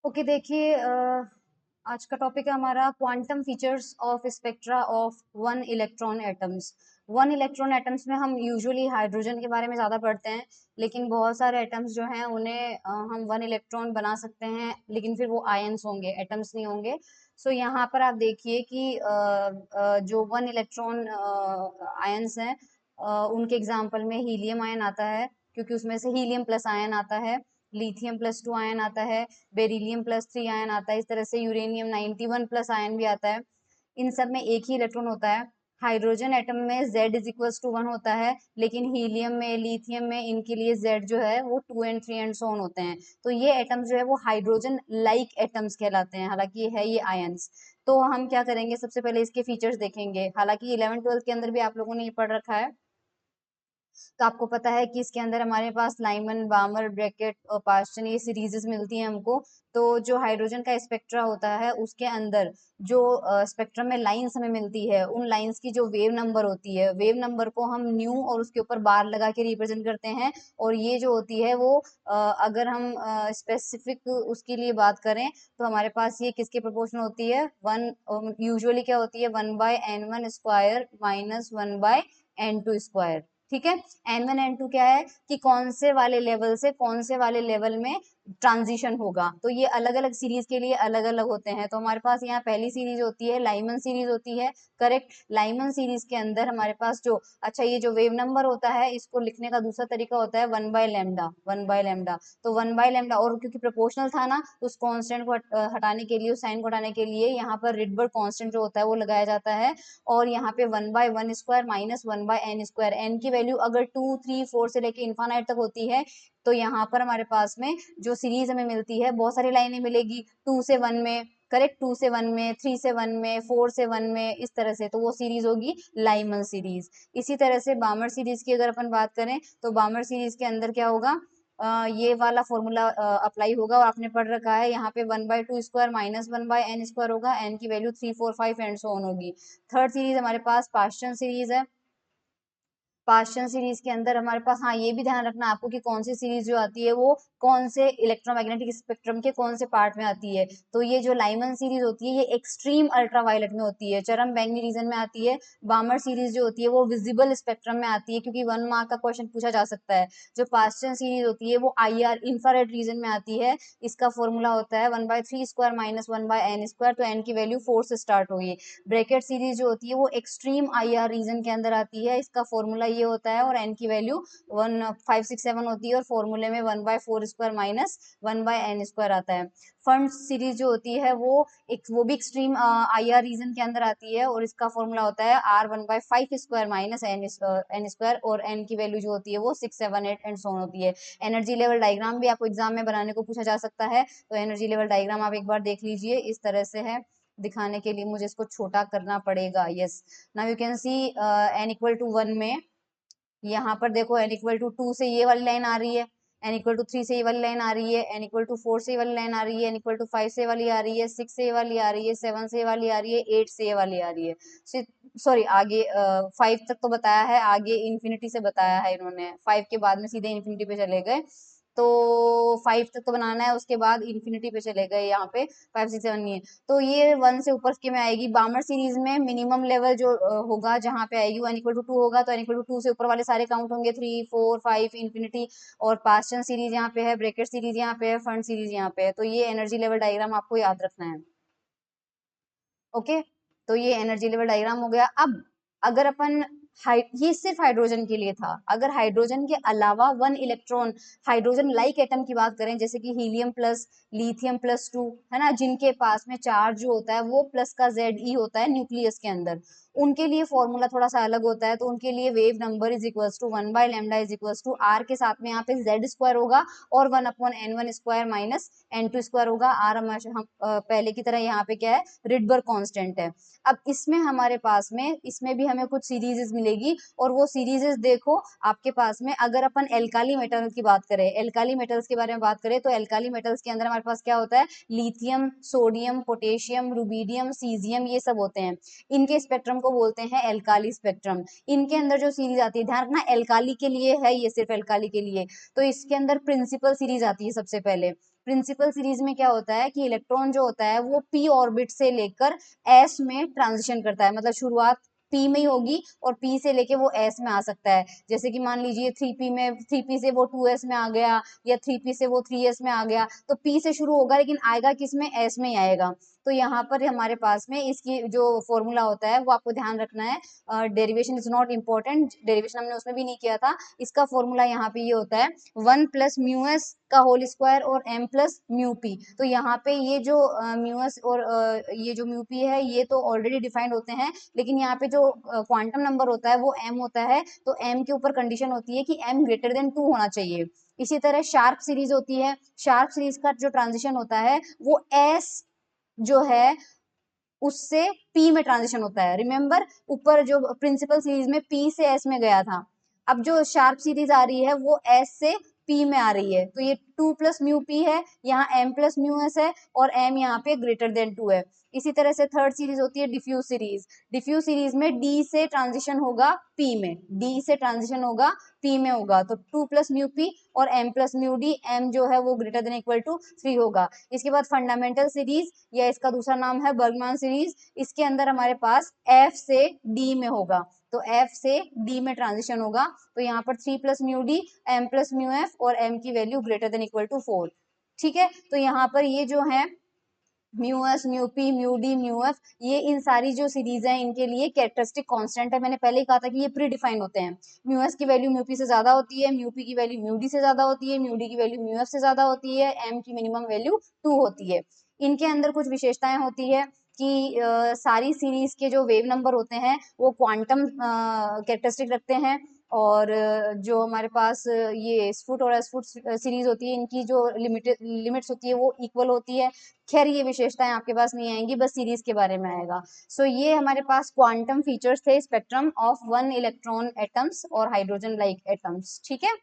Okay देखिए आज का टॉपिक है हमारा quantum features of spectra of one electron atoms. One electron atoms में हम यूजुअली हाइड्रोजन के बारे में ज़्यादा पढ़ते हैं, लेकिन बहुत सारे एटम्स जो हैं उन्हें हम वन इलेक्ट्रॉन बना सकते हैं, लेकिन फिर वो आयंस होंगे, एटम्स नहीं होंगे। सो यहाँ पर आप देखिए कि जो वन इलेक्ट्रॉन आयंस हैं, उनके एग्जाम्पल में हीलियम आयन आता है, क्योंकि उसमें से हीलियम प्लस आयन आता है, लिथियम प्लस 2 आयन आता है, बेरिलियम प्लस 3 आयन आता है, इस तरह से यूरेनियम 91 प्लस आयन भी आता है। इन सब में एक ही इलेक्ट्रॉन होता है। हाइड्रोजन एटम में Z इज इक्वल्स टू 1 होता है, लेकिन हीलियम में, लिथियम में इनके लिए Z जो है वो 2 एंड 3 एंड सो ऑन होते हैं। तो ये एटम्स जो है वो हाइड्रोजन लाइक एटम्स कहलाते हैं, हालांकि ये है ये आयंस। तो हम क्या करेंगे, सबसे पहले इसके फीचर्स देखेंगे। हालांकि 11th 12th के अंदर भी आप लोगों ने ये पढ़ रखा है, तो आपको पता है कि इसके अंदर हमारे पास लाइमन, बामर, ब्रैकेट और पास्चन ये सीरीजेस मिलती हैं हमको। तो जो हाइड्रोजन का स्पेक्ट्रा होता है उसके अंदर जो स्पेक्ट्रम में लाइंस हमें मिलती है, उन लाइंस की जो वेव नंबर होती है, वेव नंबर को हम न्यू और उसके ऊपर बार लगा के रिप्रेजेंट करते हैं। और ये जो होती है वो अगर हम स्पेसिफिक उसके लिए बात करें तो हमारे पास ये किसके प्रोपोर्शन होती है, वन, यूजुअली क्या होती है, 1/n1² माइनस 1/n2²। ठीक है। N1 N2 क्या है कि कौन से वाले लेवल से कौन से वाले लेवल में ट्रांजिशन होगा। तो ये अलग अलग सीरीज के लिए अलग अलग होते हैं। तो हमारे पास यहाँ पहली सीरीज होती है, लाइमन सीरीज होती है। करेक्ट। लाइमन सीरीज के अंदर हमारे पास जो, अच्छा, ये जो वेव नंबर होता है इसको लिखने का दूसरा तरीका होता है 1/λ, 1/λ। तो 1/λ, और क्योंकि प्रोपोर्शनल था ना, तो उस कांस्टेंट को हटाने के लिए, उस साइन को हटाने के लिए यहाँ पर रिडबर्ग कांस्टेंट जो होता है वो लगाया जाता है। और यहाँ पे 1/1² माइनस 1/n², एन की वैल्यू अगर 2, 3, 4 से लेके इन्फानाइट तक होती है, तो यहाँ पर हमारे पास में जो सीरीज हमें मिलती है, बहुत सारी लाइनें मिलेगी 2 से 1 में। करेक्ट। 2 से 1 में, 3 से 1 में, 4 से 1 में, इस तरह से। तो वो सीरीज होगी लाइमन सीरीज। इसी तरह से बामर सीरीज की अगर अपन बात करें तो बामर सीरीज के अंदर क्या होगा, ये वाला फॉर्मूला अप्लाई होगा, और आपने पढ़ रखा है। यहाँ पे 1/2² माइनस 1/n² होगा, n की वैल्यू 3, 4, 5 एंड सो ऑन होगी। थर्ड सीरीज हमारे पास पास्चन सीरीज है। पास्चन सीरीज के अंदर हमारे पास, हाँ, ये भी ध्यान रखना आपको कि कौन सी सीरीज जो आती है वो कौन से इलेक्ट्रोमैग्नेटिक स्पेक्ट्रम के कौन से पार्ट में आती है। तो ये जो लाइमन सीरीज होती है ये एक्सट्रीम अल्ट्रावायलेट में होती है, चरम बैंगनी रीजन में आती है। बामर सीरीज जो होती है वो विजिबल स्पेक्ट्रम में आती है, क्योंकि 1 मार्क का क्वेश्चन पूछा जा सकता है। जो पास्चन सीरीज होती है वो IR, इंफ्रारेड रीजन में आती है। इसका फॉर्मूला होता है 1/3² माइनस 1/n², तो n की वैल्यू 4 से स्टार्ट होगी। ब्रैकेट सीरीज जो होती है वो एक्सट्रीम IR रीजन के अंदर आती है, इसका फॉर्मूला ये होता है, और n की वैल्यू 1, 5, 6, 7 होती है, और फॉर्मूले में 1/4² माइनस 1/n² आता है। फंड सीरीज जो होती है वो भी एक्सट्रीम IR रीजन के अंदर आती है, और इसका फॉर्मूला होता है R 1/5² माइनस n², और n की वैल्यू जो होती है वो 6, 7, 8 एंड सो होती है। एनर्जी लेवल डायग्राम भी आपको एग्जाम में बनाने को पूछा जा सकता है, तो एनर्जी लेवल डायग्राम आप एक बार देख लीजिए, इस तरह से है। दिखाने के लिए मुझे इसको छोटा करना पड़ेगा। Yes, now you can see n=1 में, यहाँ पर देखो n=2 से ये वाली लाइन आ रही है, n=3 से ये वाली लाइन आ रही है, n=4 से ये वाली लाइन आ रही है, n=5 से वाली आ रही है, 6 से ये वाली आ रही है, 7 से ये वाली आ रही है, 8 से ये वाली आ रही है। सॉरी, आगे 5 तक तो बताया है, आगे इन्फिनिटी से बताया है इन्होंने, 5 के बाद में सीधे इन्फिनिटी पे चले गए। तो 5 तक तो बनाना है, उसके बाद इन्फिनिटी पे चले गए, यहाँ पे 5, 6, 7 नहीं है। तो ये 1 से ऊपर के में आएगी। बामर सीरीज में मिनिमम लेवल जो होगा, जहाँ पे आएगी वो n=2 होगा, तो n=2 से ऊपर वाले सारे काउंट होंगे, 3, 4, 5 इन्फिनिटी। और पास्चन सीरीज यहाँ पे है, ब्रैकेट सीरीज यहाँ पे है, फंड सीरीज यहाँ पे है। तो ये एनर्जी लेवल डायग्राम आपको याद रखना है। ओके, तो ये एनर्जी लेवल डायग्राम हो गया। अब अगर अपन ये सिर्फ हाइड्रोजन के लिए था, अगर हाइड्रोजन के अलावा 1 इलेक्ट्रॉन हाइड्रोजन लाइक एटम की बात करें, जैसे कि हीलियम प्लस, लिथियम प्लस 2, है ना, जिनके पास में चार्ज जो होता है वो प्लस का Ze होता है न्यूक्लियस के अंदर, उनके लिए फॉर्मूला थोड़ा सा अलग होता है। तो उनके लिए wave number is 1/λ is R के साथ में यहाँ पे Z² होगा, और 1/n1² माइनस n2² होगा। R हम पहले की तरह यहाँ पे क्या है, रिडबर्ग कांस्टेंट है। अब इसमें हमारे पास में, इसमें भी हमें कुछ सीरीजेस मिलेगी, और वो सीरीजेस देखो आपके पास में, अगर अपन एल्काली मेटल की बात करें, एल्काली मेटल्स के बारे में बात करें, तो एल्काली मेटल्स के अंदर हमारे पास क्या होता है, lithium, sodium, potassium, rubidium, caesium, ये सब होते हैं। इनके स्पेक्ट्रम को बोलते हैं एल्काली स्पेक्ट्रम। इनके अंदर जो सीरीज आती है, ध्यान रखना एल्काली के लिए है ये, सिर्फ एल्काली के लिए। तो इसके अंदर प्रिंसिपल सीरीज आती है सबसे पहले। प्रिंसिपल सीरीज में क्या होता है कि इलेक्ट्रॉन जो होता है वो पी ऑर्बिट से लेकर एस में ट्रांजिशन करता है, मतलब शुरुआत पी में ही होगी और पी से लेके वो एस में आ सकता है। जैसे कि मान लीजिए 3p में, 3p से वो 2s में आ गया, या 3p से वो 3s में आ गया, तो p से शुरू होगा लेकिन आएगा किस में, s में ही आएगा। तो यहाँ पर हमारे पास में इसकी जो फॉर्मूला होता है वो आपको ध्यान रखना है। Derivation is not important, derivation हमने उसमें भी नहीं किया था। इसका फॉर्मूला यहाँ पे ये होता है 1 प्लस म्यू एस का होल स्क्वायर और m प्लस म्यू पी। तो यहाँ पे ये जो म्यू एस और ये जो म्यू पी है ये तो ऑलरेडी डिफाइंड होते हैं, लेकिन यहाँ पे जो क्वांटम नंबर होता है वो m होता है। तो m के ऊपर कंडीशन होती है कि m ग्रेटर देन 2 होना चाहिए। इसी तरह शार्प सीरीज होती है, शार्प सीरीज का जो ट्रांजिशन होता है वो s जो है उससे p में ट्रांजिशन होता है। रिमेंबर ऊपर जो प्रिंसिपल सीरीज में p से s में गया था, अब जो शार्प सीरीज आ रही है वो s से p में आ रही है। तो ये 2 प्लस म्यू पी है, यहाँ m प्लस म्यू एस है और m यहाँ पे ग्रेटर देन 2 है। इसी तरह से थर्ड सीरीज होती है डिफ्यूज सीरीज। डिफ्यूज सीरीज में d से ट्रांजिशन होगा p में, d से ट्रांजिशन होगा p में होगा, तो 2 प्लस म्यू पी और m plus mu D, m जो है वो ग्रेटर देन इक्वल टू 3 होगा। इसके बाद फंडामेंटल सीरीज, या इसका दूसरा नाम है बर्गमान सीरीज। इसके अंदर हमारे पास f से d में होगा, तो f से d में ट्रांजिशन होगा। तो यहाँ पर 3 plus mu D, m plus mu F और m की value greater than equal to 4। ठीक है, तो यहाँ पर ये जो है mu S, mu P, mu D, mu F, ये इन सारी जो सीरीज है इनके लिए कैरेक्टरिस्टिक कांस्टेंट है। मैंने पहले ही कहा था कि ये प्री डिफाइन होते हैं। म्यू एस की वैल्यू म्यू पी से ज्यादा होती है, म्यू पी की वैल्यू म्यू डी से ज्यादा होती है, म्यू डी की वैल्यू म्यू एफ से ज्यादा होती है, एम की मिनिमम वैल्यू 2 होती है। इनके अंदर कुछ विशेषताएं होती है कि सारी सीरीज के जो वेव नंबर होते हैं वो क्वांटम कैरेक्टरिस्टिक रखते हैं, और जो हमारे पास ये स्फुट और अस्फुट सीरीज होती है इनकी जो लिमिट्स होती है वो इक्वल होती है। खैर ये विशेषताएं आपके पास नहीं आएंगी, बस सीरीज के बारे में आएगा। सो ये हमारे पास क्वांटम फीचर्स थे spectrum of one electron atoms और हाइड्रोजन लाइक एटम्स। ठीक है।